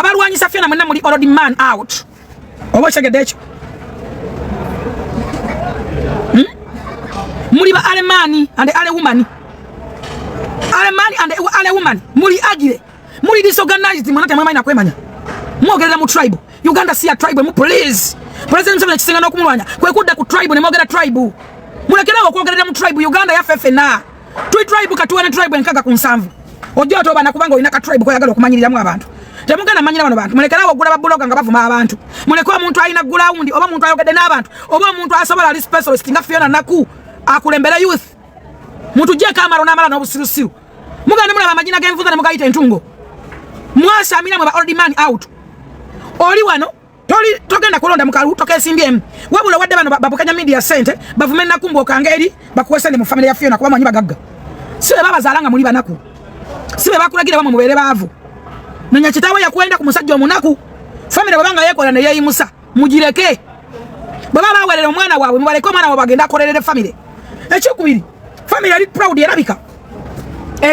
abalwanyisa Fiona mwenna muli already man out oba chegedecho muli ba alemani and ale woman alemani and ale woman muli agile muli disorganized mwanata mama ina kwemanya mwogerera mu tribe Uganda si a tribe mu please president Museveni kisinga n'okumulwanya kwe kudda ku tribe ne mwogera tribe mulekera okwogerera mu tribe Uganda ya fefe na twi tribe katuwa ne tribe enkaga ku nsanvu ojja to bana kubanga olina ka tribe ko yagala okumanyiriramu abantu temugenda manyira bano bantu mulekera okugula babuloga nga bavuma abantu mulekwa omuntu alina ground oba omuntu ayogedde n'abantu oba omuntu asobola ali specialist nga Fiona Naku akulembera youth muntu je kamaro n'amala n'obusirusiru mugande mulaba amajina g'envuza ne mugayita entungo mwasamira mwe ba old man out oli wano toli togenda kulonda mukalu tokesimbye wabula wadde bano babukanya media center bavume Nakumbo kangeri bakuwesende mu family ya Fiona kuba manyi bagagga sibe baba zalanga muli banaku sibe bakulagira bamwe mubere baavu nanya kitawe yakwenda ku musajja omunaku family babanga yekola ne yeyimusa mugireke baba bawelera omwana waabwe mubaleke omwana waabwe bagenda akolerere family ekyokubiri family ali proud yerabika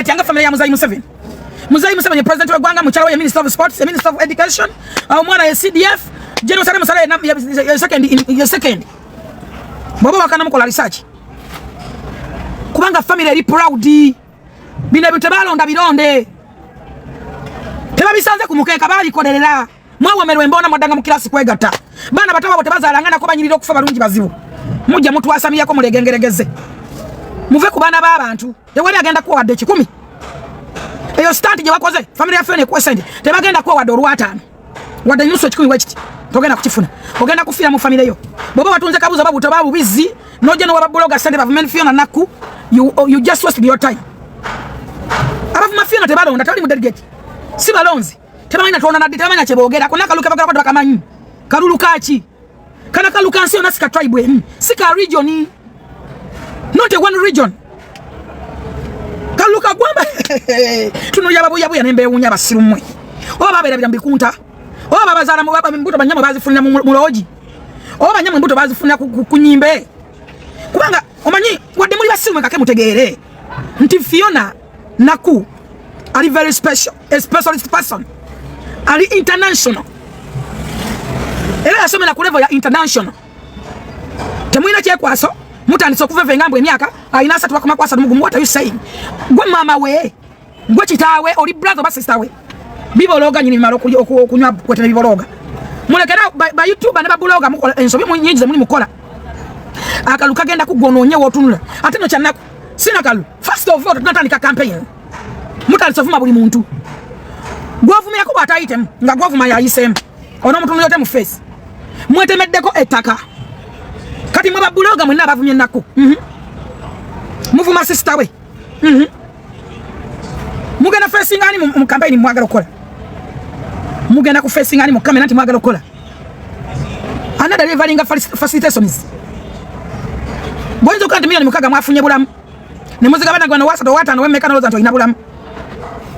tyanga family ya Muzayi Museveni ye president wa Gwanga muchalo ya minister of sports, minister of education mwana ya CDF General Sare Musale ya second baba wakana mukola research kubanga family ali proud bine bitabalo bironde teba bisanze kumukeka bali kolerera mwawe merwe mbona modanga mu class kwegata bana bataba bote bazalangana ko banyirira okufa balungi bazibu mujja mutu asamiya ko mulegengeregeze muve ku bana b'abantu tewali agenda ko wadde 10 eyo stand je bakoze family ya Fiona ko sende tebagenda ko wadde olwatano wadde nyuso 10 wachiti togenda kukifuna ogenda kufira mu family yo bobo batunze kabuza babuto babu bizi noje no wababloga sende bavumeni Fiona Naku you just wasted your time abafu Fiona tebalonda tali mu delegate si balonzi tebamanya tuona na tebamanya chebogera kuna kaluka bagala kwa kamanyi kalulu kachi kana kaluka nsi ona sika tribe sika region not a one region kaluka gwamba tuno yababu yabu yanembe unya basirumwe oba babera bikunta oba babazala mu baba mbuto banyama bazifunira mu loji oba banyama mbuto bazifunira kunyimbe kubanga omanyi wadde muri basirumwe kake mutegere nti Fiona Naku are very special, a specialist person. Are international. Era asome na kulevo ya international. Temuina kyekwaso, mutandise kuveve ngambo emyaka, ayina satu bakoma kwasa mugumu what are you saying? Gwe mama we, gwe kitawe oli brother ba sister we. Bibologa nyini maro okunywa kwetene bibologa. Mulekera ba YouTube ne ba bloga mukola ensobi munyinjize muli mukola. Akaluka genda kugononye wotunula. Ate no kyanaku. Sinakalu. First of all tunatandika campaign. Mutalitse vuma buli muntu gwavumira ko bata item nga gwavuma ya isem ono mutu yote mu face mwetemeddeko ettaka kati mwe babuloga mwe nabavumye Naku muvuma sister we mugenda facing ani mu campaign mwagala okola mugenda ku facing ani mu kamera nti mwagala okola ana delivering facilitations bonzo kandi milioni mukaga mwafunye bulamu ne muziga bana gwana wasa do watano wemeka naloza nto ina bulamu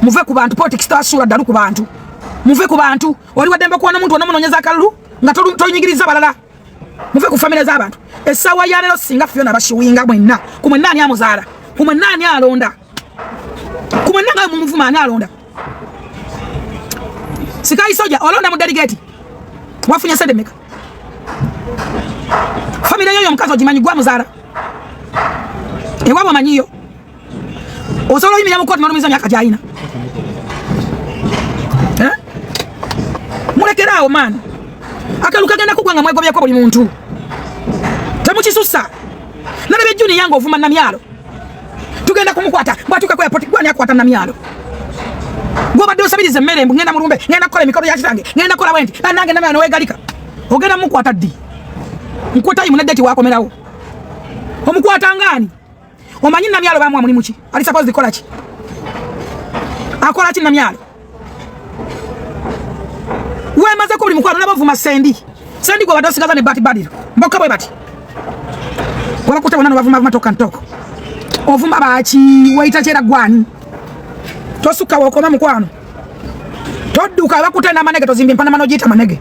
muve ku bantu politics tasura dalu ku bantu muve ku bantu wali wademba kuwa na muntu onamunonyeza akalulu nga tolunyigiriza balala muve ku family z'abantu esawa ya lero singa Fiona bashiwinga mwenna kumwe nani amuzala kumwe nani alonda kumwe nanga mumuvuma ani alonda sikai soja olonda mu delegate wafunya sedemeka family yoyo mkazo jimanyi gwa muzala ewabo manyiyo osolo yimi ya mukoti manumiza myaka jaina mulekerawo man akaluka genda kugwanga mwegobya ko buli muntu temukisusa nalebe juni yango ovuma na myalo tugenda kumukwata bwatuka kwa airport gwani akwata na myalo goba do sabirize mmere ngenda mulumbe ngenda kola emikono ya kitange ngenda kola bwendi nange na myano wegalika ogenda mukwata di nkwata yimu nedeti wakomerawo omukwata ngani omanyi na myalo bamwa muli muki ali suppose dikola ki akola ki na myalo we maze ko buli mukwano nabavuma sendi gwa badosigaza ne bati badiro mboka bwe bati wala kutabona bavuma matoka ntoko ovuma bachi waita chera gwani tosuka wokoma mukwano toduka bakutenda manege tozimbi mpana manojita manege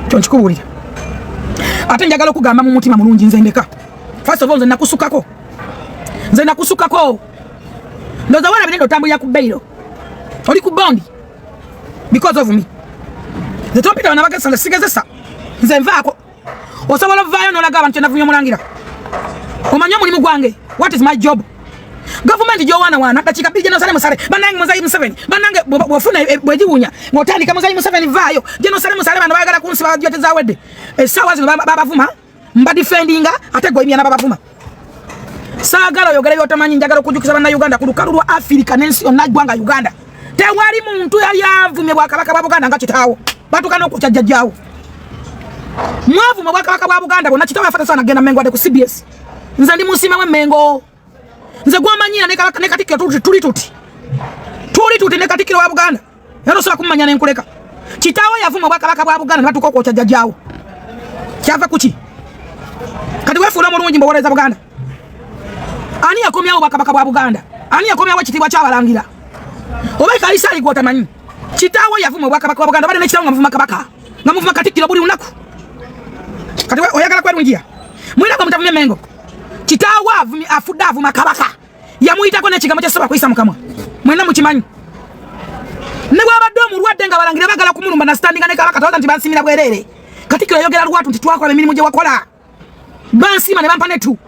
tonchikubulira ate njagala okugamba mu mutima mulungi nze ndeka first of all nze nakusukako ndoza wana binendo tambuya ku bailo oli ku bondi because of me The topic on abagesa na sigezesa. Nze nvaako. Osobola vayo no laga abantu nafunye mulangira. Omanyo mulimu gwange. What is my job? Government jo wana dakika bije no sale musale. Banange Musayi Museveni. Banange bofuna bwejiwunya. Ngotandika Musayi Museveni vayo. Je no sale musale bano bagala kunsiba jote za wedde. Sawa zino babavuma. Mba defendinga ate goimya na babavuma. Sagala yogere yotamanyi njagala kujukisa bana Uganda kulukalu lwa Africa nensi onagwanga Uganda. Tewali muntu yali avumye bwakabaka bwa Buganda nga kitawo. Batukana okukyajja jawo. Mwavu bwakabaka bwa Buganda bona kitawo yafata sana genda Mengo ade ku CBS. Nze ndi musima we Mengo. Nze gwamanyira ne kabaka ne katikiro tuli tuti ne katikiro wa Buganda. Yalo sola kumanya ne nkuleka. Kitawo yavumye bwakabaka bwa Buganda batuko okukyajja jawo. Kyava kuki? Kati wefula mulungi mbowereza Buganda. Ani yakomyawo bwakabaka bwa Buganda? Ani yakomyawo kitibwa kyabalangira? Oba kalisa aligota manyi. Kitawo yavumwe bwakabaka bwa Buganda bali ne kitawo ngavuma kabaka. Ngamuvuma katikiro buli lunaku. Kati oyagala kwelungia. Mwina ko mutavumye Mengo. Kitawo avumi afuda avuma kabaka. Yamuyitako ne kigambo kyasaba kuyisa mukamwa. Mwina mukimanyi. Ne bwabadde omulwadde nga balangira bagala kumulumba na standinga ne kabaka tawaza nti bansimira bwerere. Katikiro yogera lwatu nti twakola emirimu gye wakola. Bansima ne bampa netu.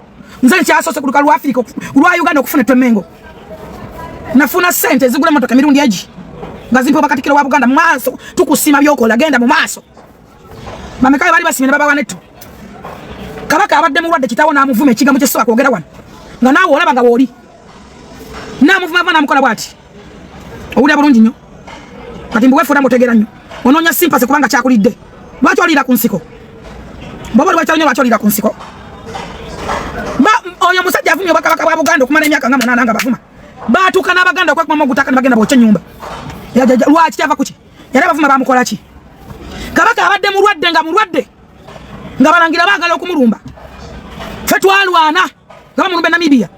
Nze kyasose kuluka lwa Africa lwa Uganda okufuna Mengo. Nafuna sente zigula motoka mirundi eji. Ngazimpa bakatikiro wa Buganda maaso tukusima byokola genda mu maaso. Mamekaye bali basimira baba wanetu. Kabaka abadde mulwadde kitawo na amuvume ekigambo kye soka kwogera wano. Nga naawe olaba nga woli. Na amuvuma bana amukola bwati. Owulira bulungi nnyo. Kati mbuwe funa mutegera nnyo. Ononya simpase kubanga kyakulidde. Lwaki olira ku nsiko? Baba lwaki lwaki olira ku nsiko? Oyo musajja avumye bakabaka bwa Buganda okumala emyaka nga 8 nga bavuma. Batukana Abaganda okwekuma mogutaka ne bagenda bokye nyumba. Lwaki kyava kuki? Yali bavuma bamukola ki? Kabaka abadde mulwadde nga balangira bagala okumulumba. Fe twalwana nga bamulumba Namibia.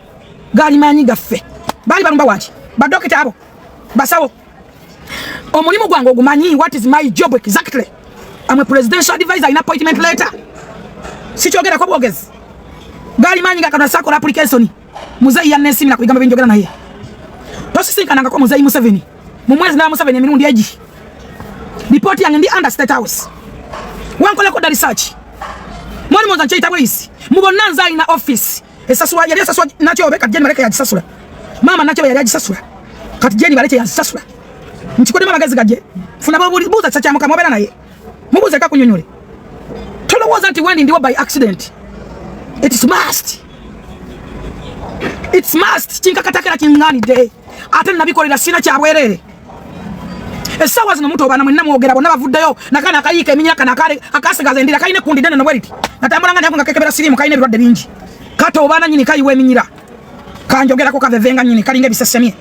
Gali manyi gaffe. Bali balumba waki? Badokita abo. Basawo. Omulimu gwange ogumanyi what is my job exactly? I'm a presidential advisor in appointment letter. Sikyogera ko bwogezi. Gali manyi nga kana sako application. Muzayi yanne simina kuigamba binjogera naye. Tosisinkana nga ko Muzayi Museveni. Mu mwezi na Museveni emirundi eji. Report yange ndi under State House. Wankole ko da research. Mwali mwanza nchaita bwisi. Mubonna nza ina office. Esasula yali esasula nacho obeka jeni baleke ya disasula. Mama nacho yali ajisasula. Kati jeni baleke ya disasula. Nchikode mama gazi gaje. Funa babu buza chacha muka mobela naye. Mubuze ka kunyonyole. Tolo wasn't when ndiwo by accident. It is must. It's must. Chinka katakera kingani de. Ate nabikolera sina kyabwerere. Esawa zino muto bana mwenna mwogera bonna bavuddeyo nakana akayika eminyaka nakale akasigaza endira kaine kundi dene no bweriti. Natambulanga nyangu ngakekebera sirimu kaine birwadde bingi. Kato obana nyini kayiwe eminyira. Kanjogera ko kavevenga nyini kalinga bisesemye.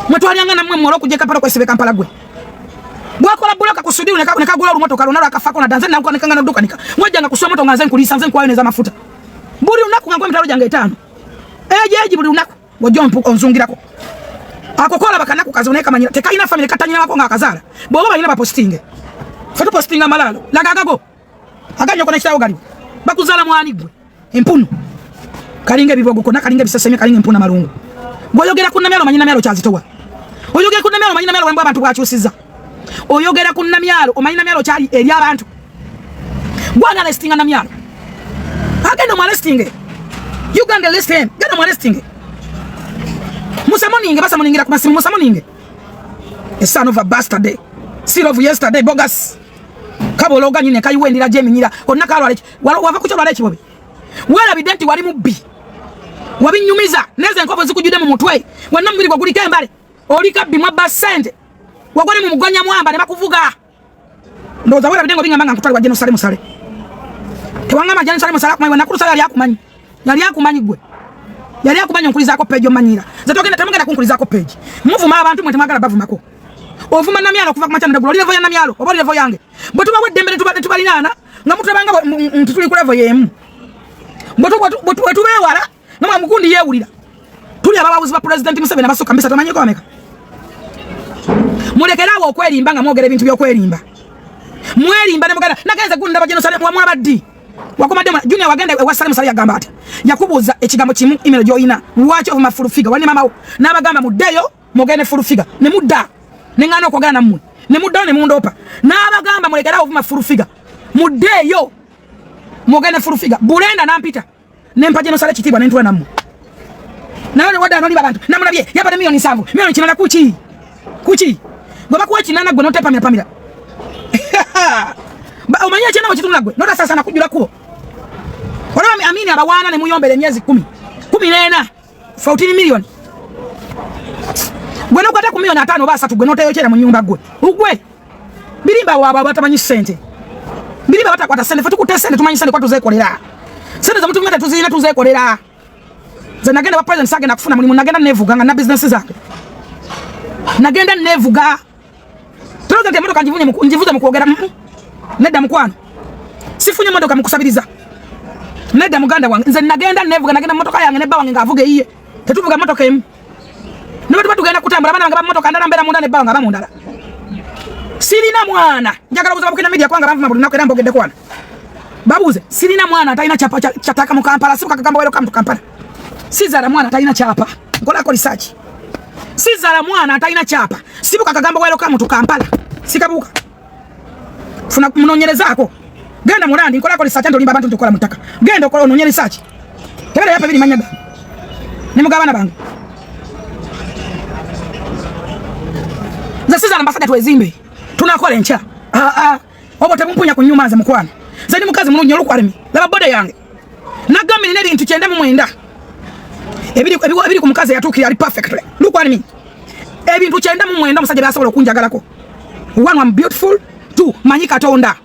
Mwetwalyanga namwe mwolo kujeka palo kwesibe Kampala gwe. Bwakola buloka kusudiru ne kagula olumoto kalonalo akafako na danze nanko nekanga ndukanika. Mwejanga kuswa moto nganze nkulisa nze nkwayo neza mafuta. Buli unaku ngangwe mitalo jange 5. Eji buli unaku wojompu onzungirako. Akokola bakana kukazoneka manyira tekaina family katanyina wako nga akazala. Bobo balina ba posting. Foto posting amalalo. Lagagago. Aganyo kona kitawo gali. Bakuzala mwani gwe. Empunu. Kalinge bibogo kona kalinge bisaseme kalinge empuna malungu. Boyogera kunna myalo manyina myalo kyazitowa. Oyogera kunna myalo manyina myalo wemba abantu bwakyusiza. Oyogera kunna myalo omanyina myalo kyali eri abantu. Bwana listinga na myalo. Agenda mu listing. Uganda listing. Genda mu listing. Musamoninge basamoningira kumasimu musamoninge. A son of a bastard. Still of yesterday bogus. Kabologa nyine kayiwendira je minyira. Onna kalwa lechi. Wava kuchola lechi bobi. Wala bidenti wali mubbi. Wabinyumiza. Neze nkobo zikujude mu mutwe. Wanna mbiri kwa kulika mbale. Olika bimwa basente. Wagone mu muganya mwamba ne bakuvuga. Ndoza wala bidengo binga manga kutali wa jeno sale musale. Tewanga majani sale musala kumanya nakuru sale yakumanyi. Yali yakumanyi gwe. Yali yakumanya nkuliza ko page omanyira. Zatogenda tamugenda kunkuliza ko page. Muvuma abantu mwe temagala bavumako. Ovuma na myalo kuva kumachana ndagulo levo ya na myalo obali levo yange. Bwe tuba wedembere tubalinana nga mutubanga ntutuli ku levo yemu. Bwe tubewala nga mukundi yewulira. Tuli abababuzi ba president Museveni abasoka mbisa tamanye ko ameka. Mulekerawo okwerimba nga mwogera ebintu by'okwerimba. Mwerimba ne muganda nagenze gunda bajeno sale mwabaddi. Wakomadde Junior wagenda wasale musale yagamba ati yakubuza ekigambo kimu email joina lwaki of mafuru figa wali mama n'abagamba muddeyo mugende furu figa ne mudda ne ngana okogana namwe ne muddawo ne mundopa n'abagamba mulekera ovuma furufiga muddeeyo mugende furufiga Bulenda nampita nempaje no sale kitibwa nentula nammu nawe wada noli babantu namulabye yabade milioni 7 milioni kinana kuchi goba kuwa kinana gwe notepa pamira ba omanya chena wachitunula gwe nota sasa nakujula kuo wala amini abawana ne muyombele myezi 10 nena 14 milioni gwe nokwata ku milioni 5 basa tugwe noteyo chera mu nyumba gwe ugwe birimba waba batamanyi sente birimba batakwata sente fatu kutesene tumanyi sente kwatu zekolera sente za mtu ngata tuzina tuzekolera zanagenda ba president sage nakufuna mulimu nagenda nevuga nga na business zake nagenda nevuga president emodoka njivuze mukwogera nedda mukwano sifunye modoka mukusabiriza nedda muganda wange nze nagenda nevuga nagenda motoka yange ne bawange ngavuge iye tetuvuga motoka emu niba tugenda kutambula bana nga motoka ndala mbera munda ne bawange abamundala sirina mwana njagala kuza bakena media kwanga bamva mulina kwenda mbogedde kwana babuze sirina mwana ataina chapa chataka mu Kampala sibuka kagamba welo kam tu Kampala sizala mwana ataina chapa ngola ko research sizala mwana ataina chapa sibuka kagamba welo kam tu Kampala sikabuka funa munonyerezako genda mulandi ngola ko research ndo limba abantu tukola mutaka genda ko ononyere research tebele yapa bili manyaga nimugabana bange za sizala mbafata twezimbe tunakola encha obo temumpunya kunyuma za mukwana zani mukazi mulunyo lukwaremi laba boda yange nagamini ne bintu kyenda mu mwenda ebiri ku mukazi yatukira ali perfectly lukwaremi ebintu kyenda mu mwenda musajja basobola okunjagalako one I'm beautiful two manyika tonda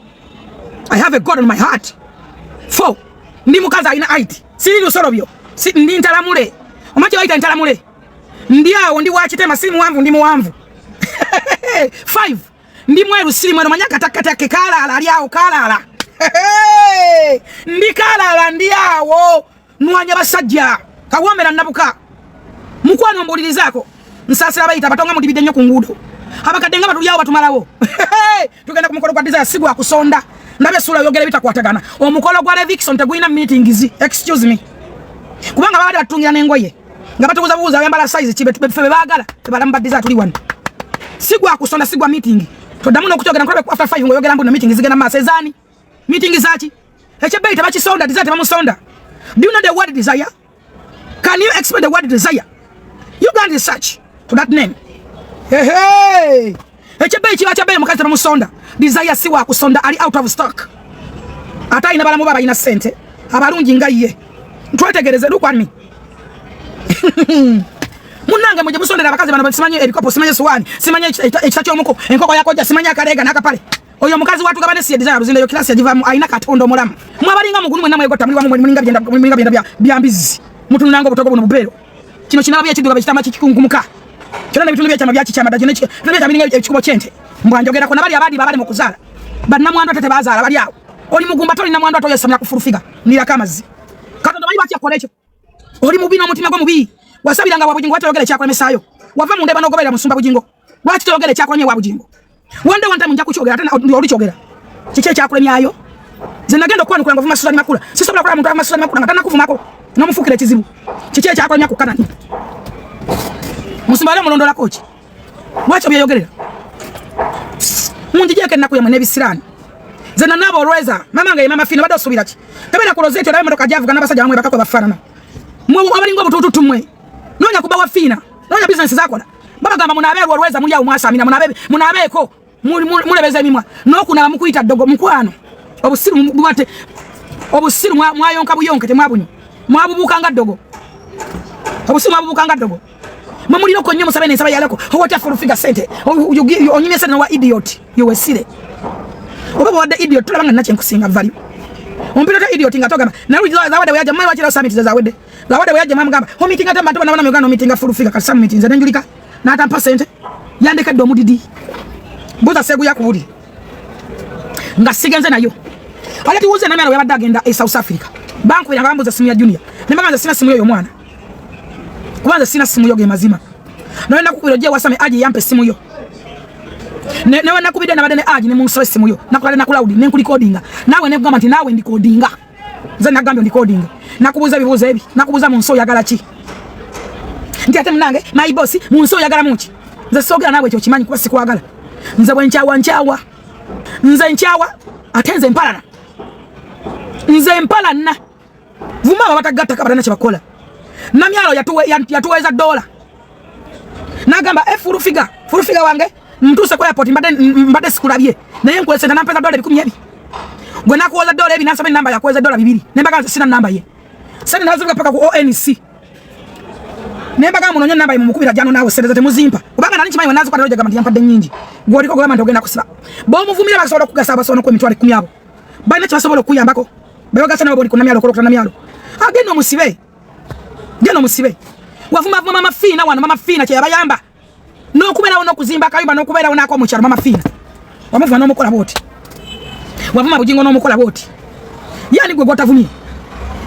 I have a God on my heart four ndi mukazi ina IT siri lusolobyo si ndi ntalamule omachi waita ntalamule ndi awo ndi wachitema simu wanvu ndi muwanvu 5 ndi mweru siri mwero manyaka takatake kalala ali awo kalala ndi kalala ndi awo nwanya basajja kawomera nabuka mukwano mbulilizako nsasira bayita batonga mudibide nnyo ku ngudo abakadenga batuli awo batumalawo tugenda ku mukolo kwa desire sigu akusonda ndabe sura yogera bitakwatagana omukolo gwa Levikson teguina meetings excuse me kubanga babade batungira nengoye nga batubuza buuza yambala size chibe tubefebe bagala tebalamba desire tuli one sigu akusonda sigu meeting todamuno kutogera nkobe ku after 5 ngo yogera mbu na meeting zigenda masezani meeting zachi HB tabachi sonda desire tabamusonda do you know the word desire can you explain the word desire you can research to that name hey HB chibachabe mukazi tabamusonda desire siwa kusonda ali out of stock ata ina balamu baba ina sente abalungi ngaiye ntwetegereze lukwani munanga muje musondera abakazi bana basimanye ebikopo simanye suwani simanye ekitacho muko enkoko yakoja simanye akarega naka pale oyo mukazi watu gabane si desire ruzinde yo class yajivamu aina katondo mulamu mwabalinga mugunu mwe namwe yegota muli wamu mulinga byenda byambizi mutu nango butoko buno bupero kino kinabye kiduga bitama kikungumuka kino na bitundu byachama byachama daje nechi tunabye tabilinga ekikubo chente mbwanjogera ko nabali abadi babali mukuzala banna mwando tete bazala bali awo oli mugumba toli na mwando atoyesamya kufurufiga nira kamazi katondo bali bati akolecho oli mubino mutima gwo mubi wasabiranga wabujingo watogere cyakole mesayo wava mu ndeba nogobera musumba bujingo watogere cyakole nyewa bujingo wande wanta munja kuchogera tena oli chogera chiche cyakole nyayo zinagenda kwanu kulanga vuma susani makula sisobla kwa muntu amassusani makula ngatana kuvumako nomufukire kizibu chiche cyakole nyakukana musumba le mulondola kochi wacho byeyogerera munjijeke nakuye mwene bisirani zena nabo rweza mama nga mama fino bado subira ki tabena kulozete nawe motoka javuga nabasaja bamwe bakako bafanana mwe abalingo bututu tumwe nonya kuba wafina nonya business zako baba gamba munaberwa rweza muri ya umwasa amina munabeko mulebeze mimwa no kuna bamukuita dogo mukwano obusiru mubate obusiru mwayonka buyonke temwabunyo mwabubukanga dogo obusiru mwabubukanga dogo mamuliro ko nyomo sabene saba yaleko hota for figure sente onyine sana wa idiot you were silly obaba wada idiot tulabanga nache nkusinga value ompira ta idiot ngatoga na rujiza zawade waje mai wachira summit za zawade zawade waje mama gamba ho meeting ata mbantu bana mugano meeting for figure ka summit nza njulika na ata percent yandeka do mudidi buza segu yakubudi ngasigenze nayo alati uze na mera wabada agenda e South Africa banku ya ngambo za simu ya junior nemanga sina simu yo mwana kwanza sina simu yoge mazima naenda kukuroje wasame aje yampe simu yo newe nakubide na badene aje ne munsole simu yo nakula na cloud ne nkulikodinga nawe ne gama nti nawe ndikodinga nze nagambe ndikodinga nakubuza bibuza ebi nakubuza munso yagala ki ndi ate mnange my boss munso yagala muki nze sogera nawe kyo kimanyi kuba sikwagala nze bwenchawa nze nchawa atenze mpalana nze mpalana vuma abatagatta kabalana kye bakola namyalo yatuweza dola nagamba furufiga wange mtuse kwa airport mbade sikulabye naye nkwese na mpesa dola 10 gwe nakuwoza dola ebi nasaba namba ya kuweza dola 2 nembaga sina namba ye sasa nazuka paka ku ONC nembaga munonye namba ye mukubira jano nawe sereza temuzimpa kubanga nani chimanyi wanazo kwa dola gamba yampadde nyingi gwoliko gamba ndogenda kusaba bo muvumira basobola kugasa abasono ko emitwale 10 abo bayina kyasobola okuyambako bebaga sana boli kunamyalo kolokota namyalo ageno musibe geno musibe wavuma mama fina wana mama fina kye yabayamba no kubera wono kuzimba kayumba no kubera wona ko mukyalo mama fina wamuva no mukola boti wavuma bujingo no mukola boti yani gwe gotavumye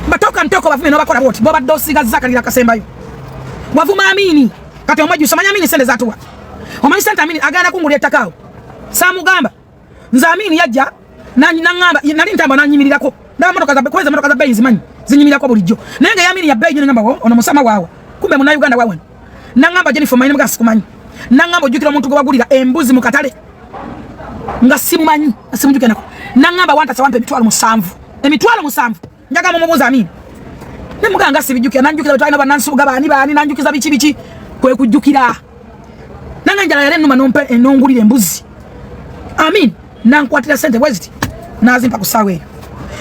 batoka ntoko bavume no bakola boti boba dosiga zakalira kasembayo wavuma amini kati omwaji usomanya amini sende zatuwa omanyi sente amini agana kungulya takao samugamba nza amini yajja nangamba nali ntamba nanyimirirako ndaba motoka za benzi manyi zinyimirako bulijjo nenge yamini ya beji ngamba ono musama wawe kumbe muna Uganda wawe nangamba Jennifer mayine mga sikumanyi nangamba ojukira omuntu gwagulira embuzi mu katale nga simumanyi asimujuke nako nangamba wanta sawampe emitwalo musanvu njaga mubuza amini ne muganga sibijuke nanjukira batayina banansuga bani nanjukiza bichi kwe kujukira nanganjala yale numa nompe enongulira embuzi amin nankwatira sente weziti nazimpa kusawe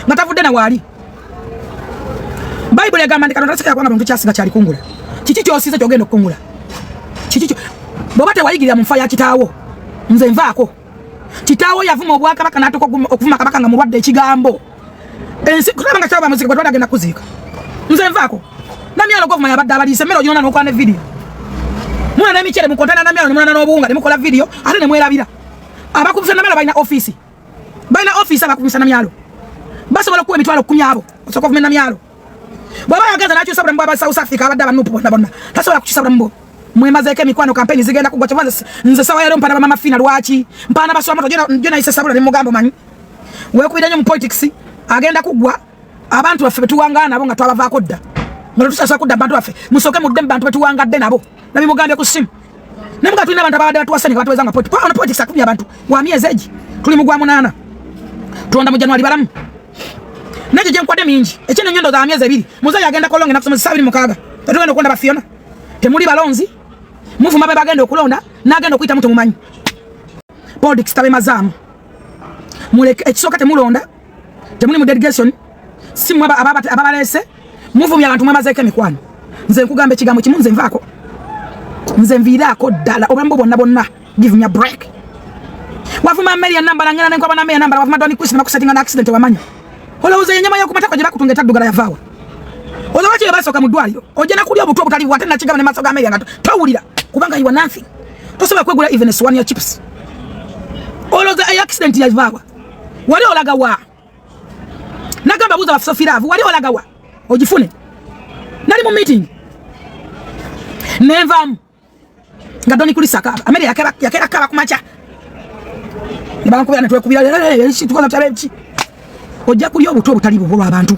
ngatavude na wali Bible yagamba ndikano tasika yakwana muntu kyasiga kyali kungula kiki kyosize kyogenda okungula kiki bobate wayigirira mu mfa ya kitaawo nze nvaako kitaawo yavuma obwaka baka natoko okuvuma kabaka nga mulwadde ekigambo ensi kulabanga kyaba muzika batwada agenda kuzika nze nvaako namyalo government yabadde abalise mero yona nokwana video mwana na michere mukontana namyalo mwana n'obunga nemukola video ate ne mwerabira abakubisa namyalo balina office abakubisa namyalo basobola kuwa emitwalo 10 abo osoka government namyalo baba yagaza nacho sabra mbaba South Africa abadde banupu bonna tasobola kuchisabra mbo mwemazeke mikwano campaign zigenda kugwa kyavanze nze sawa yero mpana mama fina lwachi mpana basoma jona ise sabra ne mugambo manyi we kubidanya mu politics agenda kugwa abantu baffe betuwangana abo nga twabavaako dda ngalo tusasa kudda abantu baffe musoke mudde bantu betuwangadde nabo nabi mugambye ku simu ne mga tulina abantu abadde batuwasani abantu bezanga politics akumya abantu wa miezeji tuli mugwa munana tuonda mu January balamu naje je nkwade mingi ekene nyondo za myezi 2 muzayi agenda kolonge nakusoma 26 tetugenda okwenda bafiona temuli balonzi muvuma be bagenda okulonda nagenda okuyita muto mumanyi politics tabe mazamu muleke ekisoka temulonda temuli mu delegation simu ababalese muvumya abantu mwamazeke mikwano nze nkugambe kigambo kimu nze nvaako nze nvirako dala obambo bonna give me a break wavuma Mary namba nangena nenko bana Mary namba wavuma doni kusi na kusettinga na accident wamanya olowooza yenyama yokumatako gye bakutunga etaddugala yavaawa olowaki ye basooka mu ddwaliro ojja kulya obutwa obutalibu ate nakigamba ne maaso ga Mary nga towulira kubanga you are nothing tosobola kwegula even one ya chips olowooza accident yavaawa wali olaga wa nagamba buuza bafisofiraavu wali olaga wa ogifune nali mu meeting nenvaamu nga doni kulisaka Mary yakera kaba kumacha nebankubira netwekubira tukoza tutaleki ojja kulya obutwa obutalibu bwo abantu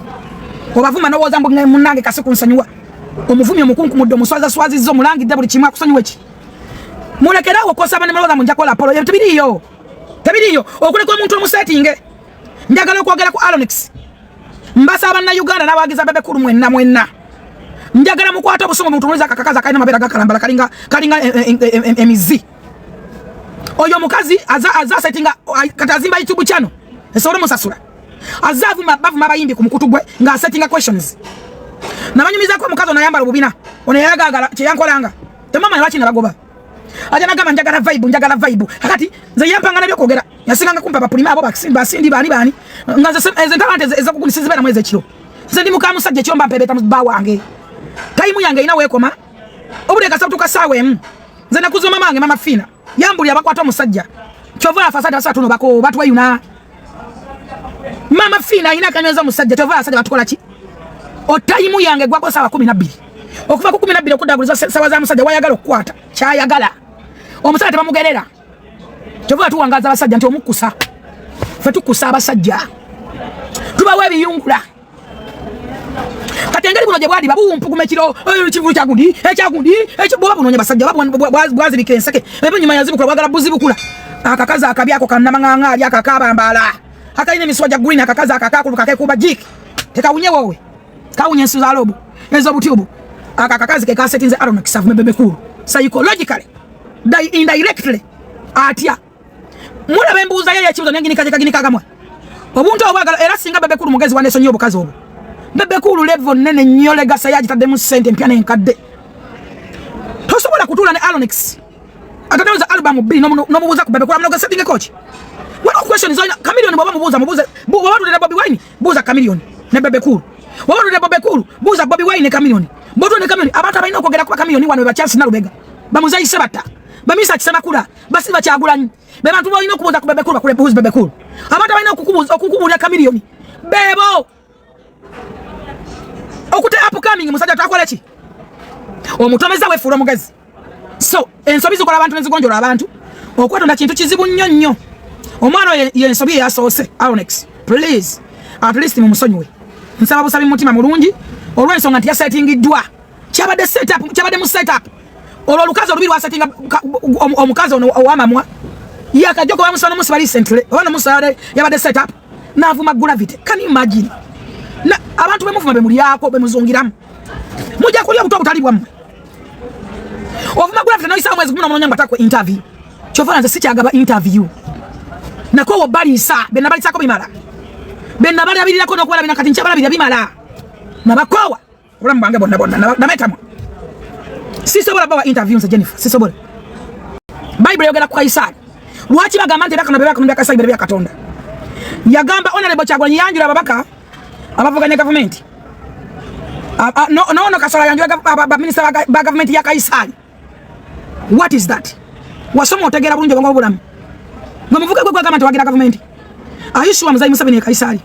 obavuma nowoza mbu munange kasi kunsanyuwa omuvumi omukunku muddo muswaza swazizo mulangidde buli kimu akusanyuwa eki mulekerawo kosaba ne muloza munja kola polo tebiriyo okuleka omuntu omusetinge njagala okwogera ku Alonix mbasaba na Uganda n'abagiza bebe kulu mwenna njagala mukwata obusungu mutumuliza kakakaza kalina mabera gakalambala kalinga emizi oyo mukazi aza settinga katazimba YouTube channel esobole musasula azavu mabavu mabayimbi ku mukutu gwe nga setting questions nabanyumiza ko mukazo nayambala bubina ono yagagala kye yankolanga temama yabachi nabagoba aja nagamba njagala vibe akati nze yampanga nabyo kogera yasiganga kumpa bapulima abo basindi bani nga ze talante ezakugulisiza bana mweze kiro nze ndi mukamu sajje kyomba mpebeta bawange time yange ina wekoma obule kasatu kasawe nze nakuzoma mange mama fina yambuli abakwata omusajja kyova afasada asatu no bako batu bayuna mama fina ina kanyoza musajja tova asajja batukola ki otaimu yange gwako sawa 12 okuva ku 12 okudaguliza sawa za musajja wayagala okukwata kyayagala omusajja tebamugerera tova tuwangaza abasajja nti omukusa fe tukusa abasajja tubawe biyungula katengeri buno je bwadi babumpu kumekiro kivulu kyagundi ekyagundi ekyo boba buno basajja babwa bwazibike enseke ebe nyuma yazibu kwa bagala buzibu kula akakaza akabyako kanamanganga ali akakaba mbala hata ine miswaja green akakaza akakakulu kakekuba jiki tekawunye wowe kawunye nsuza lobo ezo butubu akakakazi ke kasetinze Aronex savume bebe kulu psychologically indirectly atia mula bembuza yeye chibuzo nengini kagini kagamwa obuntu obagala era singa bebe kulu mugezi wane sonyo obukazi obo bebe kulu level nene nyole gasa yaji tadde mu sente mpya ne nkadde tosobola kutula ne Aronex atadeuza album B no mubuza ku bebe kulu amnoga setting coach what question is on Chameleone baba mubuza baba tulele Bobby Wine buza Chameleone ne bebe kulu baba tulele Bebe Kulu buza Bobby Wine ne Chameleone boto ne Chameleone abata balina okogera kwa Chameleone wano ba Chelsea na Lubega bamuzayi sebata bamisa kisema kula basi bachagulanyi be bantu balina okubuza ku bebe kulu bakule buza bebe kulu abata balina okukubulya Chameleone bebo okute upcoming musajja twakola ki omutomeza wefula mugezi so ensobi zikola abantu nezigonjola abantu okwatonda kintu kizibu nnyo omwana yensobi yasoose Aronex please at least mumusonyiwe nsaba busabi mutima mulungi olw'ensonga nti yasetingiddwa kyabadde setup kyabadde mu setup olwo lukazi olubiri wasetinga omukazi ono owamamwa yakajoko bamusana musi recently ono musale yabadde setup navuma gravity can you imagine na abantu bemuvuma bemulyako bemuzungiramu mujja kulya buto butalibwamu ovuma gravity no isa mwezi 18 mbatako interview chofana nze sikyagaba interview nako wobalisa benabalisako bimala benabali abilirako nokuwala binakati nchabala bimala nabakowa ula mbange bonna nametamwa sisobola bawa interview nze Jennifer sisobola Bible yogera ku Kaisari lwaki bagamba nti bakana bebaka mu Kaisari bebya Katonda yagamba honorable Kyagulanyi yanjula babaka abavuganya government no kasola yanjula ba minister ba government ya Kaisari what is that wasomo otegera bulungi bongo bulamu mwamuvuga gwe gwa kama wagira government ayishuwa Muzayi Museveni Kaisari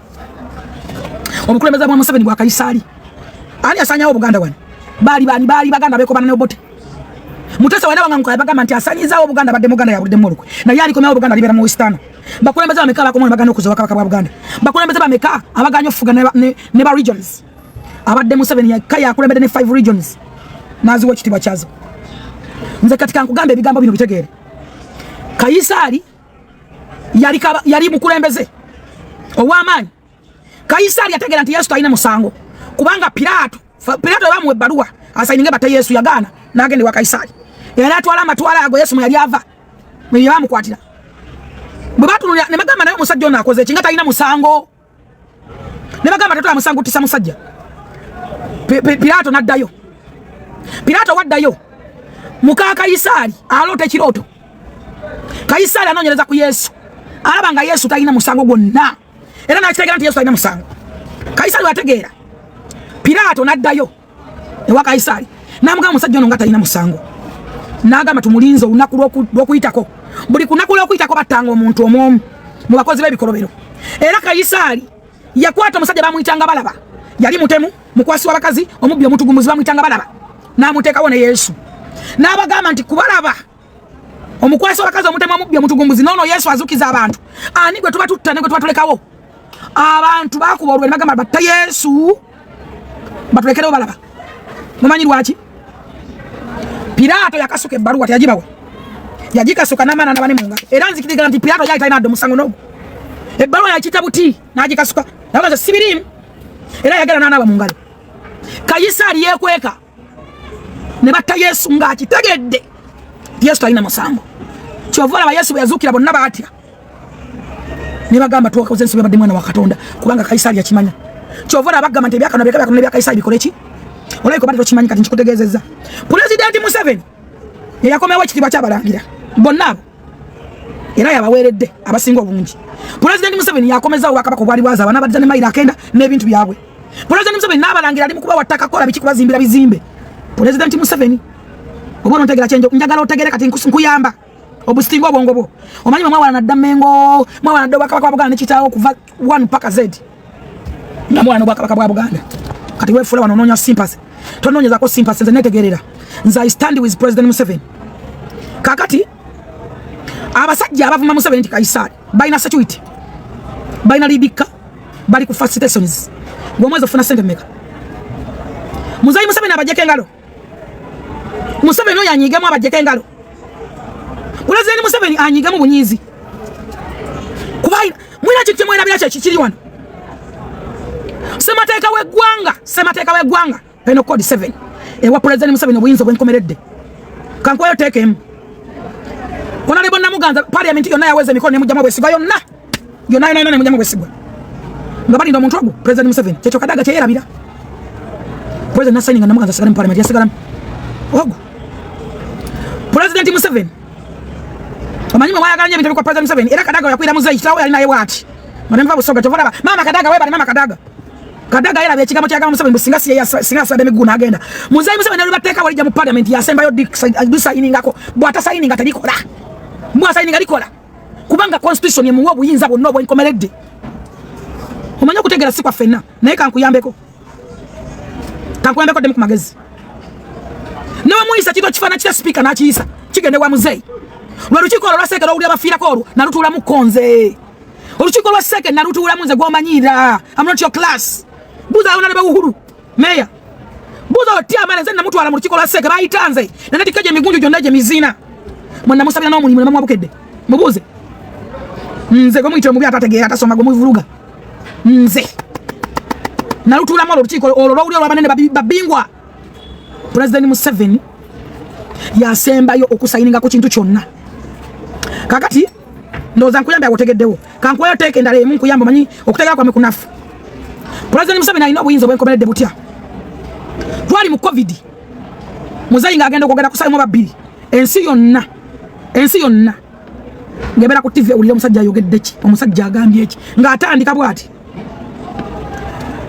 omukulembeza bwa Museveni bwa Kaisari ali asanya Obuganda wano bali baganda beko bana ne obote mutasa wana wanga mukaya bagamba nti asanyiza Obuganda badde Muganda ya budde mulukwe na yali komya Obuganda libera mu Western bakulembeza bameka bakomwe baganda okuzo bakabaka bwa Buganda bakulembeza bameka abaganyo fuga ne ba regions abadde Museveni yakaya akulembede ne 5 regions nazi wachitibwa chazo nze katika nkugambe ebigambo bino bitegere Kaisari yali mukulembeze ow'amaanyi Kaisari yategera nti Yesu talina musango kubanga Pilato bamuwe ebbaluwa asayininge bata Yesu yagaana n'agende wa Kaisari era atwala amatwala ago Yesu yali ava mwe bamukwatira bwe batunulira ne bagamba naye omusajja ono akoze kinga talina musango ne bagamba tatwala musango tisa musajja Pilato naddayo Pilato waddayo muka Kaisari aloota ekirooto Kaisari anoonyereza ku Yesu alaba nga Yesu talina musango gwonna era nakitegera nti Yesu talina musango Kaisari wategeera Pilato naddayo ewa Kaisari namugamba musajja ono nga talina musango n'agamba tumulinze olunaku lw'okuyitako buli kunaku lw'okuyitako battanga omuntu omwomu mu bakozi b'ebikolobero era Kaisari yakwata omusajja bamuyitanga balaba yali mutemu mukwasi w'abakazi omubbi omutugumuzi bamuyitanga balaba n'amuteekawo ne Yesu n'abagamba nti kubalaba omukwasi w'abakazi omutemu omubbi omutugumuzi noono Yesu azukiza abantu ani gwe tuba tutta ne gwe tuba tulekawo abantu bakuba olwe bagamba batta Yesu batulekerewo balaba mumanyi lwaki Pilato yakasuka ebbaluwa teyagibawa yagikasuka n'amaana n'abane mu ngalo era nzikiriza nti Pilato yali talina adde musango n'ogwo ebbaluwa yakiyita buti n'agikasuka nabaza sibirimu era yagala n'anaaba mu ngalo Kaisari yeekweka ne batta Yesu ng'akitegedde Yesu talina musango kyova olaba Yesu bwe yazuukira bonna baatya ne bagamba twakoze ensobi badde mwana wa Katonda kubanga Kaisari yakimanya kyova olaba bagamba nti ebyakano bya Kaisari bikole ki olayiko bali tokimanyi kati nkikutegeezezza Pulezidenti Museveni yakomewo ekitiibwa ky'abalangira bonna abo era yabaweeredde abasinga obungi Pulezidenti Museveni yakomezawo Obwakabaka obwali bwaza abaana badda ne mayiro akenda n'ebintu byabwe Pulezidenti Museveni n'abalangira ali mu kuba wattaka kola biki kubazimbira bizimbe Pulezidenti Museveni obona ontegera kyenjo njagala otegere kati nkuyamba obusitingo obwongo bwo omanyi mwawana nadda Mengo mwawana nadda Obwakabaka bwa Buganda nekitaawo kuva 1 paka Z na mwana Obwakabaka bwa Buganda kati wefula wano nonya sympathy tononyeza ko sympathy nze netegerera nze I stand with President Museveni kakati abasajja abavuma Museveni nti Kaisari baina security baina libika bali ku facilitations gwomwezo funa sente meka Muzayi Museveni abajeke engalo Museveni oyo anyigemu abajeke engalo President Museveni anyigemu bunyizi mwina chitu mwina bila chiri wano semateeka we gwanga Penal Code 7 ewa President Museveni obuyinza bwenkomeredde kankwayo tekemu Honorable Namuganza parliament yonna yaweze emikono ne mujjamu bwesigwa yonna ne mujjamu bwesigwa nga bali ndo muntu ogwo President Museveni kyekyo Kadaga kye yerabira President Nassani nga Namuganza sigala mu parliament yasigala ogwo President Museveni amanyi mwe wayagala nnyo ebintu kwa President Museveni era Kadaga yakwira muzeyi kitawo yali naye bwati manemva busoga tovalaba mama Kadaga webale mama Kadaga yerabye ekigambo kyagamba Museveni businga siye singa sabe miguna agenda muzeyi Museveni ali bateeka walijja mu parliament yasembayo signing-ako bwata signing atalikola mbwa signing alikola kubanga constitution yemuwa obuyinza bwonna obwenkomeredde omanyi okutegera si kwa ffenna naye kankuyambeko demu ku magezi newe muyisa kito kifaana kita speaker n'akiyisa kigende wa muzeyi lwe lukiiko olwo lwaseekera owulira bafiirako olwo nalutuulamu konze olukiiko lwa second nalutuulamu nze gw'omanyiira I'm not your class buuza awo naleba Uhuru meya buuza otyamane nze namutwala mu lukiiko lwa second bayitanze nanetikka gye emigunju gyonna gye mizina mwenna musabira n'omulimu ne bamuwabukedde mubuuze nze gwe muyitire omubi atategeera atasoma gwe muvuluga nze nalutuulamu olwo olukiiko olwo lwawulira olw'abanene babingwa President Museveni yasembayo okusayininga ku kintu kyonna kakati ndowooza nkuyambe awotegeddewo kankwayo teeka endala emu nkuyambe omanyi okutegera kwame kunafu President Museveni alina obuyinza obwenkomeredde butya twali mu covid muzeyi ng'agenda okwogera ku ssaawa babiri ensi yonna ngebeera ku TV owulira omusajja ayogedde ki omusajja agambye ki ng'atandika bw'ati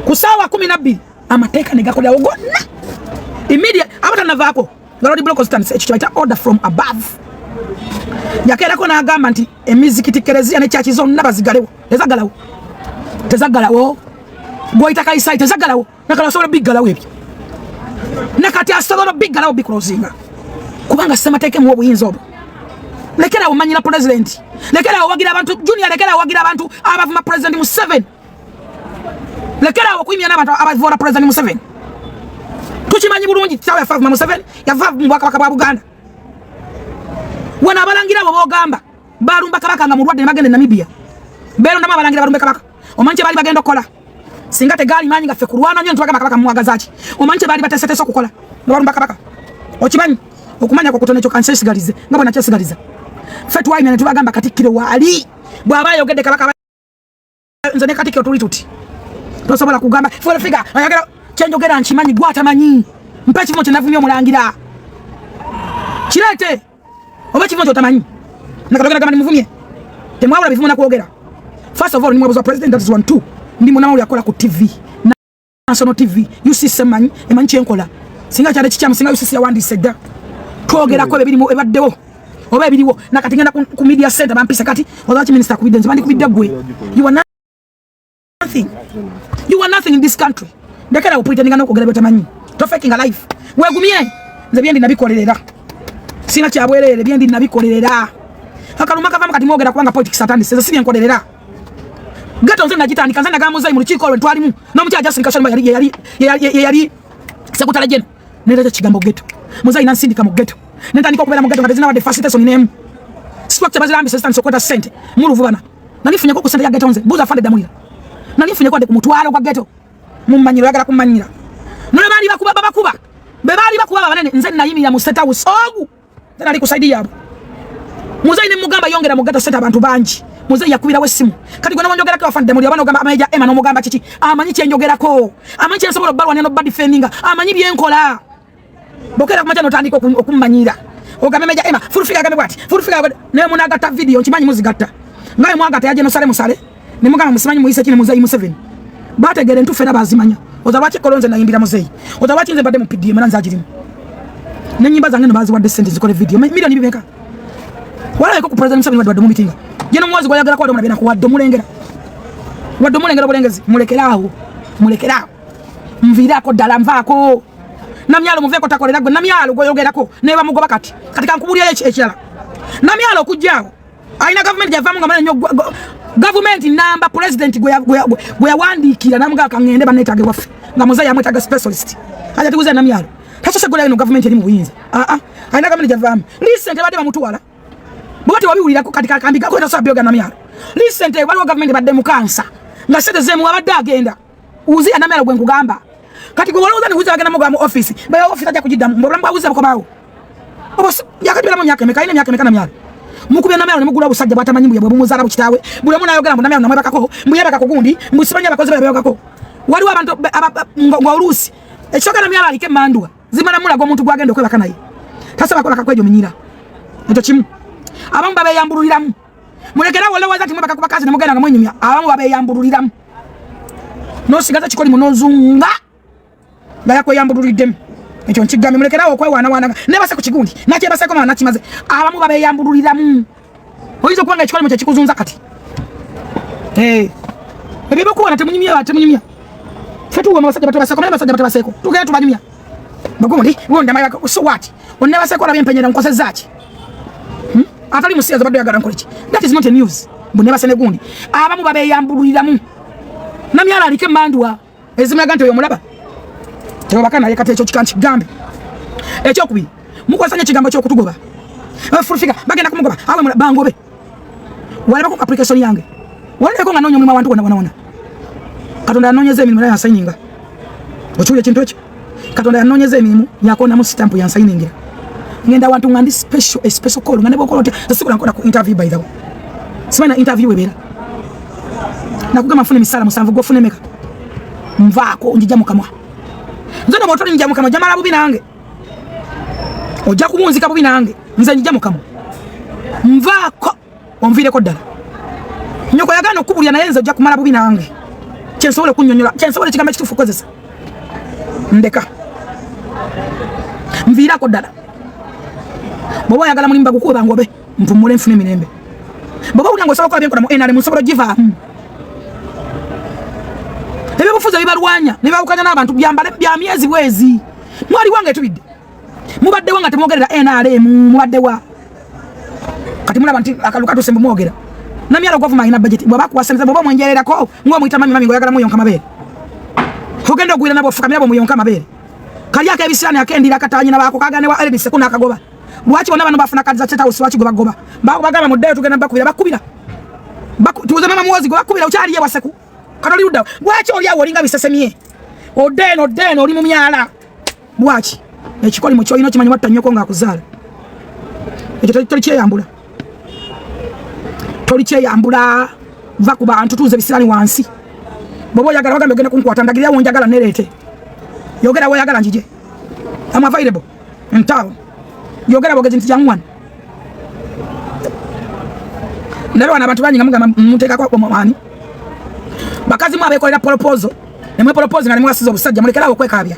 ku ssaawa 12 amateeka ne gakolerawo gonna immediate abatanavaako nga Lord Block Constance ekyo kyaita order from above yakeerako n'agamba nti emizikiti kereziya ne kyaki zonna bazigalewo tezaggalawo gw'oyita Kaisayi tezaggalawo nakati asobola biggalawo ebyo nakati asobola biggalawo bikrosinga kubanga ssemateeka emuwa obuyinza obwo lekerawo manyira president lekerawo wagira abantu junior lekerawo wagira abantu abavuma President Museveni lekerawo kuyimya n'abantu abavuma President Museveni tukimanyi bulungi tawe yafavuma Museveni yava mu Bwakabaka bwa Buganda wana abalangira abo bogamba balumba kabaka nga mulwadde ne bagende Namibia bero ndama abalangira balumbe kabaka omanje bali bagenda okola singa tegali manyi nga ffe kulwana nnyo ntwaga kabaka muwagazaaki omanje bali bateseteso kukola balumba kabaka okimanyi okumanya kwa kutone kyo kansesigalize ngabo na kyesigaliza ffe twayina ne tubagamba Katikkiro waali bw'aba yogedde kabaka nze ne Katikkiro tuli tuti tosobola kugamba full figure ayagala kyenjogera nkimanyi gwatamanyi mpa ekivumo kye navumye omulangira kirete oba ekivumo kyotamanyi nakatogera gamba nimuvumye temwawula bivumo nakwogera first of all ni mwabuza president that is 1 2 ndi munamawuli akola ku TV National TV UCC emanyi kyenkola singa kyale kikyamu singa UCC yawandise dda twogerako ebirimu ebaddewo oba ebiriwo nakati ngenda ku media center bampisa kati ozachi minister kubidde nze bandi kubidde gwe you are nothing in this country ndekera upretendinga n'okwogera by'otamanyi tofekinga life wegumye nze byendi nabikolerera sina kyabwerere byendi nabikolerera akaluma kavamu kati mwogera kubanga politics atandise nze sibye nkolerera gato nze nagitandika nze nagamba muzeyi mu lukiiko olwo twalimu n'omukyala Justin Kashamba yali sekutale jeno nera kigambo geto muzeyi nansindika mu geto nentandika okubeera mu geto nga tezina wadde facilitation n'emu structure bazirambisa zitandise okweta ssente muluvubana nalifunyeko ku ssente ya geto nze buuza afande damulira nalifunyeko wadde ku mutwalo gwa geto mumanyiro yagala kumanyira nole bali bakuba bebali bakuba abanene nze nayimirira mu State House ogu nali kusaidi yabo muzeyi ne mugamba yongera mu geto sente abantu bangi muzeyi yakubira wesimu kati gwe n'onjogera ko afande muri abana ogamba ameja ema n'omugamba kiki amanyi kyenjogerako amanyi kyensobola obbalwa ne no bad defendinga amanyi byenkola bokera kumacha notandika okumanyira ogambe meja ema full figure agambe bwati full figure ne munagata video nkimanyi muzigatta ngaye mwagata yaje no sale musale ne mugamba musimanyi muise kine muzeyi Museveni bategere ntufe nabazimanya ozabachi kolonze nayimbira muzeyi ozabachi nze badde mu PDM nanza agirimu nenyimba zange nobazi wadde sente zikole video milioni bibeka wala ko ku President Museveni wadde mu meeting jeno mwazi gwayagala kwa domuna bena ku wadde mulengera bulengezi mulekeraho mvirako dala mvako namyalo muveko takolera gwe namyalo goyogerako neba mugoba kati kankubulya ekirala namyalo kujjawo aina government yavamu ngamane nyo government namba president gwe yawandikira namga kangende banetage waffe nga muzeyi amwetaga specialist aja tuguze namyalo tacho segola ino government eri mu buyinza aina government yavamu recent bade bamutuwala bwati wabiwulira ko katika kambi kako taso abyoga namyalo Recently waliwo government badde mu kansa nga sente zemu abadde agenda uzi anamera gwe nkugamba kati gwe walowooza ni uzi agenda mu office bayo office ajja kugiddamu mbulamu bwa uzi abakobawo obos yakatibira mu myaka emeka ine myaka emeka na myaka mukubya namera ne mugula obusajja bwatamanyi mbuye bwe bumuzaala bu kitawe bulamu nayogera mu namera namwebakako mbuyebaka kuggundi mbusibanya abakozi bayogako waliwo abantu ng'oluusi ekyoga namera alike mandwa zimala mulago omuntu gwagenda okwebaka naye tasaba kola kakwejo minyira ekyo kimu abamu babeyambululiramu mulekera wolowooza ati mwebaka kubakazi ne mugenda nga mwenyumya abamu babeyambululiramu nosigaza kikoli munozunga nga yakweyambululiddemu ekyo nkigambe mulekerawo okwewaanawaana nebase ku kigundi nakyebaseko mama nakimaze abamu babeyambululiramu oyinza okubanga ekikolimu kyekikuzunza kati ebyokuwana temunyumya fe tuwa abasajja batubaseko naye abasajja batubaseko tugenda tubanyumya bagundi wonde amayaka so what onnebaseko olabye empenyera nkosezaaki atali musiyaza badde oyagala nkoleki that is not a news mbunebase gundi abamu babeyambululiramu namyala alike mandwa ezimulaga nti oyo mulaba tebabaka naye kati ekyo kigambe ekyokubiri mukwasanya ekigambo ky'okutugoba fulfiga bagenda kumugoba awe bangobe walaba ku application yange waleko nga noonya omulimu abantu wona katonda yanoonyeza emirimu naye yansayininga okiwulira ekintu ekyo katonda yanoonyeza emirimu yakonamu sitampu yansayiningira ngenda awantu nga ndi special call nga ne bwokola otya sasikola nkola ku interview by the way simana interview ebeera nakugamba nfuna emisala musanvu gwofuna emeka nvaako njija mukamwa nze nomotoli njija mukamwa jamala bubi nange ojja kumunzika bubi nange nze njija mukamwa nvaako onviireko ddala nyoko yagana okubulya naye nze ojja kumala bubi nange kyensobola okunyonyola kyensobola ekigambo ekituufu okukozesa ndeka nviirako ddala bw'oba oyagala mulimu bagukuba ngobe mpumule nfune emirembe bw'oba owulira ng'osobola okukola byenkola mu NRM nsobola ogivaamu ebyobufuzi ebibalwanya ne bawukanya n'abantu bya myezi bwezi mwali wange etubidde mubaddewa nga temwogerera NRM mubaddewa kati mulaba nti akalukatuse mbu mwogera namyala ogwavuma alina budget bw'aba kuwasaniriza bw'oba omwenjererako ng'omuyita mami ng'oyagala muyonka mabeere ogenda ogwira nabo ofukamira bw'omuyonka amabeere kali ak'ebisiraani akendira akatanyina baako kagane wa LBC kunakagoba lwaki bonna bano bafuna kadi za Tetausi lwaki gwe bagoba bagamba muddeyo tugenda bakubira tuuze mama muwozi gwe bakubira okyaliye waseku katoli luddawo lwaki oli awo olinga bisesemye odeeno oli mu myala lwaki ekikoli mu kyoyina okimanyi watta nnyoko ng'akuzaala ekyo tolikyeyambula va ku bantu tuuze bisiraani wansi bw'oba oyagala bagambe ogenda kunkwata ndagirira wonjagala nereete yogera woyagala njije am available in town yogera bogezi nti jangwan ndero wana abantu banyinga mugamba muteka kwa omwani bakazi mwa bekolera proposal nemwe proposal nga mwasiza obusajja mulekerawo kwekabya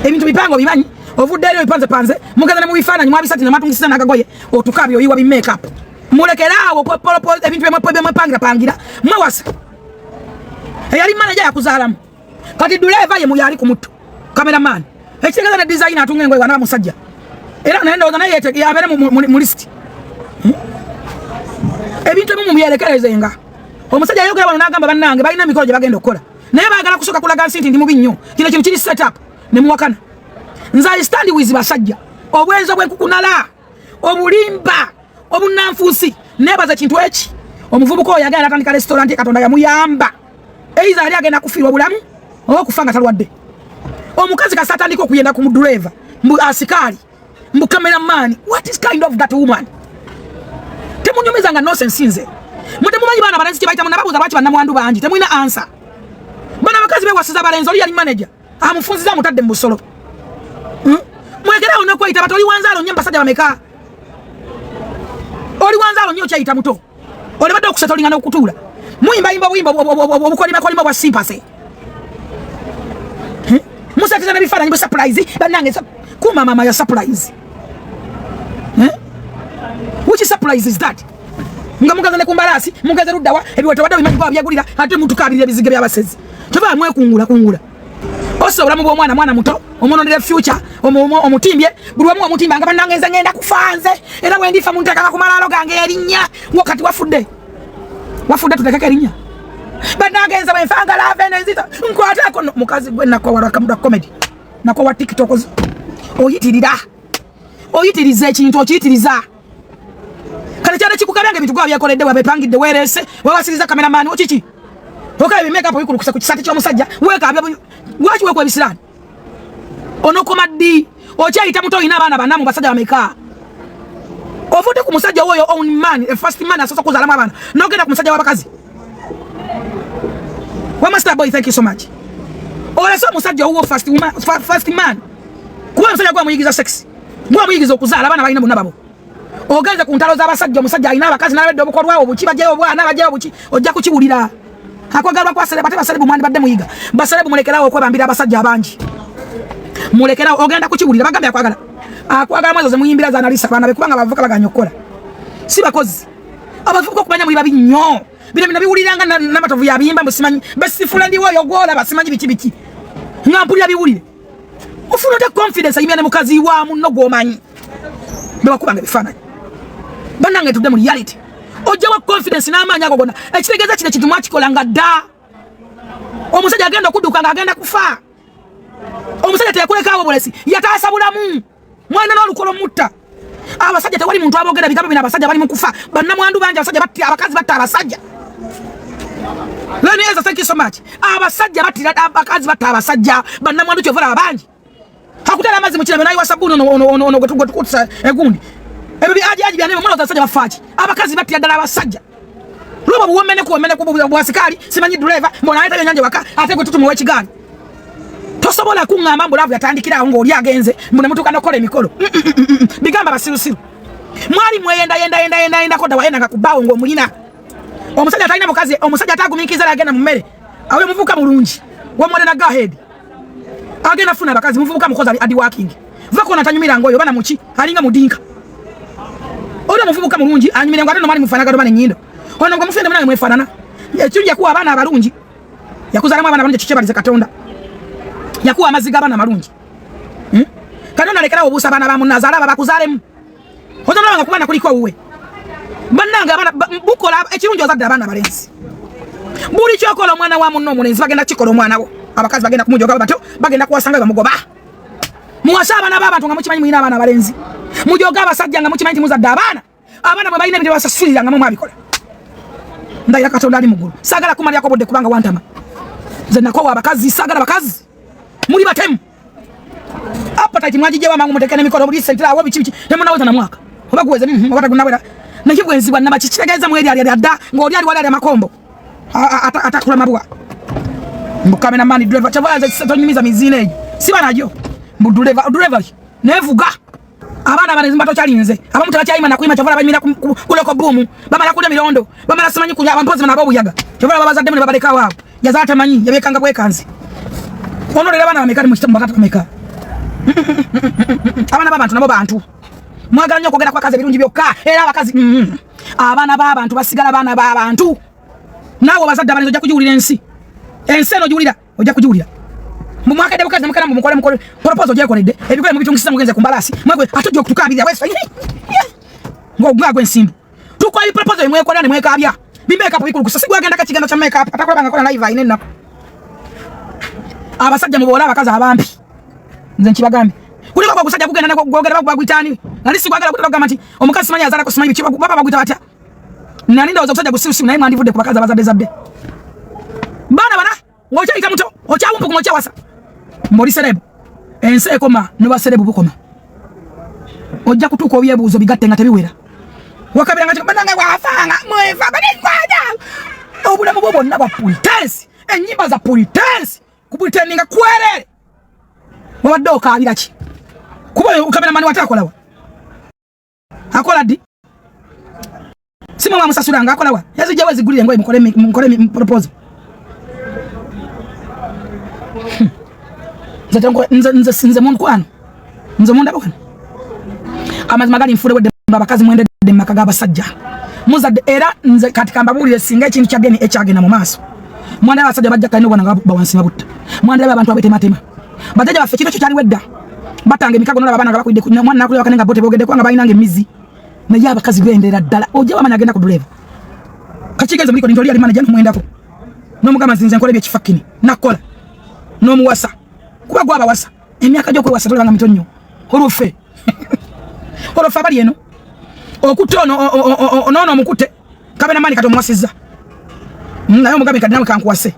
ebintu bipango bimanyi ovuddeyo bipanze mugaza ne mubifaananyi mwabisati namatungisa nagagoye otukabya oyiwa bi make up mulekerawo kwa proposal ebintu bemwe pangira mwawasa eyali manager yakuzaalamu kati driver ye muyali ku mutto cameraman ekitegeeza ne designer atunga engoye wana musajja era naendooza naye yabeere mu list ebintu ebimu mubyerekerezenga omusajja ayogera wano n'agamba bannange balina emikolo gye bagenda okukola naye baagala kusooka kulaga nsi nti ndi mubi nnyo kino kintu kiri set up ne muwakana nze I stand with basajja obwenzi obwenkukunala obulimba obunanfuusi neebaza kintu eki omuvubuka oyo yagenda atandika restaurant Katonda yamuyamba eiza ali agenda kufiirwa obulamu oba okufa nga talwadde omukazi kasi atandika okuyenda ku mudureva mbu asikaali mbu cameraman what is kind of that woman temunyumiza nga nonsense nze mutemumanyi baana balenzi kye bayitamu nababuuza lwaki bannamwandu bangi temulina ansa bana bakazi bewasiza balenzi oli yali manager amufunziza amutadde mu busolo mwekerawo nokweyita bati oli wanzaalo nnyo mbasajja bameka oli wanzaalo nnyo kyayita muto olibadde okuseta olingana okutuula muyimbayimba obuyimba obukolimakolima bwa simpase musatiza nebifaananyi bwe surprise bannange kuma mama ya surprise which surprise is that nga mugaza ne kumbalasi mugaza luddawa ebiwatawadde bimanyi kwa byagulira ate mutukabirira ebizige by'abasezi tova mwekungula oso obulamu bw'omwana muto omunondera future omutimbye buli wamu omutimba nga bannange nze ngenda kufanze era bwe ndifa munteekaka ku malaalo gange erinnya wakati wafudde tutekeko erinnya bannange nze bwenfanga lavene nzita nkwateko mukazi gwe nakowala kamuda comedy nakowa TikTok oyitiriza ekintu okiyitiriza kale cyane kikukabyange bitugwa byakoledde wabepangidde werese wewasiriza cameraman ochichi okaye bimeka po ikulu ku kisati kyo musajja weka abya wachi wekwa bisirani ono komadi ochaita muto ina abana banamu basajja bameka ovote ku musajja woyo own man a first man asosa kuzalamu abana nogenda ku musajja wabakazi wa master boy thank you so much ola so musajja wo first man kuba musajja kwa muyigiza sex mwa muyigiza okuzala abana balina bonna babo ogaze ku ntalo z'abasajja omusajja alina abakazi n'abedde obukolwa obuki bajeyo bwana bajeyo obuki ojja kukiwulira akwagalwa kwa sele bate basale bumwandi badde muyiga basale bumulekerawo okwebambira abasajja abangi mulekerawo ogenda kukiwulira bagambe akwagala mwezo ze muyimbira za analisa bana bekubanga bavuka baganya okola si bakozi abavuka okumanya muri babi nnyo bino bino biwuliranga n'amatovu yabiyimba musimanyi basifula ndi woyo gwola basimanyi biki ngampulira biwulire ufuna te confidence ayimya ne mukazi wa munno gwomanyi bewakubanga bifaananyi banange tudde mu reality ojawa confidence n'amaanyi ago gonna ekitegeeza kino kintu mwakikolanga dda omusajja agenda okudduka ng'agenda kufa omusajja teyakulekaawo bulesi yataasa bulamu mwana n'olukolo mutta abasajja tewali muntu aboogera bigambo bino abasajja bali mu kufa bannamwandu bangi abasajja battira abakazi batta abasajja leni eza thank you so much abasajja battira abakazi batta abasajja bannamwandu kyovola abangi hakutala amazzi mu kirebe nayi wa sabuni ono gwetukutsa egundi ebibi aji byane mwana abasajja bafaaki abakazi battira ddala abasajja luba buwomene ku bwasikali simanyi driver mbona ayita byanyanje waka ate gwe tutumuwa ekigaali tosobola kungamba mbulavu yatandikira ngo oli agenze mbona mutuka nokola emikolo bigamba basirusiru mwali mweyenda koda wayenda ngakubawo ngo mulina omusajja atalina mukazi omusajja atagumikiza agenda mu mmere awe muvuka mulungi wa modena go ahead agenda funa bakazi muvuka mukozi adi working vako natanyumira ngoyo bana muki alinga mudinka ola muvuka mulungi anyumire ngo atano mali mufanaga do bana nyindo ono ngo mufende mwana mwefanana ekirya kuwa abana abalungi yakuzalamu abana balungi kikyebalize katonda yakuwa amaziga abana malungi Katonda lekera obuusa abana ba munazala babakuzalemu ozonola nga kubana kuliko uwe bannanga abana bukola ekirungi ozadde abana balenzi buli kyokola omwana wa munno omulenzi bagenda kikola omwana wo abakazi bagenda kumujoga bato bagenda kuwasanga bamugoba muwasa abana b'abantu nga mukimanyi mwina abana balenzi mujoga abasajja nga mukimanyi muzadde abana mwe balina ebyo basasulira nga mwabikola ndayira Katonda ali mugulu sagala kumalya ko bodde kubanga wantama nze nakowa abakazi sagala abakazi muri batemu appetite mwajije wa mangu mutekene mikolo buli sentira awo bichi temunawo tana mwaka obakuweze obata gunabera nakibwenzibwa nabaki kitegeza mweri ali adda ngoli ali wali ali makombo atakula mabwa mbukamena mani driver chabaza tonyimiza mizine sibana jo mbu driver nevuga abana banezimba tochalinze abamu tebachayima nakuima chavala banyira kuleko boom bamala kude mirondo bamala simanyi kunya abampozi bana babuyaga chavala babazadde mu babaleka wabo yazata manyi yabekanga bwekanzi ono lera bana bamekali mu kitambo bakati kameka abana b'abantu nabo bantu mwagala nnyo kwogera kwa kazi ebirungi byokka era abakazi abana b'abantu basigala abana b'abantu naawe bazadde abanenzi ojja kugiwulira ensi eno giwulira ojja kugiwulira mumwakedde bukazi mukana mukole proposal gyekoledde ebikole mu bitungisa mugenze ku mbalasi mwegwe atojja okutukabirira wesa ng'ogwagwe ensimbu tukola proposal emwekolera ne mwekabya bimeka po bikulukusa sigwagenda kakigenda kya make up atakola banga kola live ayine ennaku abasajja mubola abakazi abampi nze nkibagambe kuliko kwa kusajja kugenda nako gwogera bagwitani nali sigwagala kutagamba nti omukazi simanyi azala ko simanyi bikiba baba bagwita batya nani ndawoza kusajja kusirusiru naye mwandivudde ku bakazi abazadde bana ngokyayita muto okyawumpuku ngokyawasa mboli serebu ensi ekoma ne baserebu bukoma ojja kutuuka obyebuuzo bigatte nga tebiwera wakabira nga bananga wafanga mwefa banikwaja obulamu bwo bonna bwa pretense ennyimba za pretense kupretendinga kwerere wabadde okaabira ki kuba kameramani watakolawa akola ddi simwe mwamusasulanga akolawa yazijja wezigulire ngoye mukole proposal nze munkwano nze mundaba wano amazima gali nfuule wedde abakazi mwendedde mu maka g'abasajja muzadde era nze kati kambabuulire singa ekintu kyageni ekyagenda mu maaso mwana abasajja bajja kalina obwana nga bawansi babutta mwana abantu abetematema bajja baffe kino kyo kyali wedda batanga emikago nolaba abaana nga bakulidde mwana nakulira wakane nga bote boogedde kubanga balinanga emizi naye abakazi bendera ddala ojja wamanya agenda ku driver kakigenze muliko nti oli ali manager nomwendako n'omugamba nzinze nkola ebyekifakini nakola n'omuwasa kuba gwabawasa emyaka gy'okwewasa tolabanga mito nnyo oluffe abali eno okutono ono mukute kabena mani kato mwasiza nayo mugabe kadinawe kankwase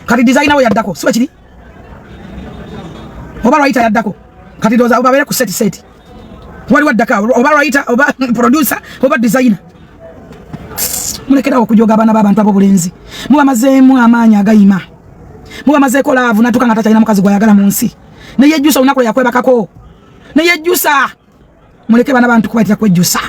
kati designer we yaddako siwe kiri oba writer yaddako kati doza oba bere ku set wali waddaka oba writer oba producer oba designer mulekera okujoga abana b'abantu abo bulenzi muba mazemu amanya agayima muba mazeko laavu natuka ngata china mukazi gwa yagala munsi ne yejusa unako yakwebakako ne yejusa muleke bana bantu kubatira kwejusa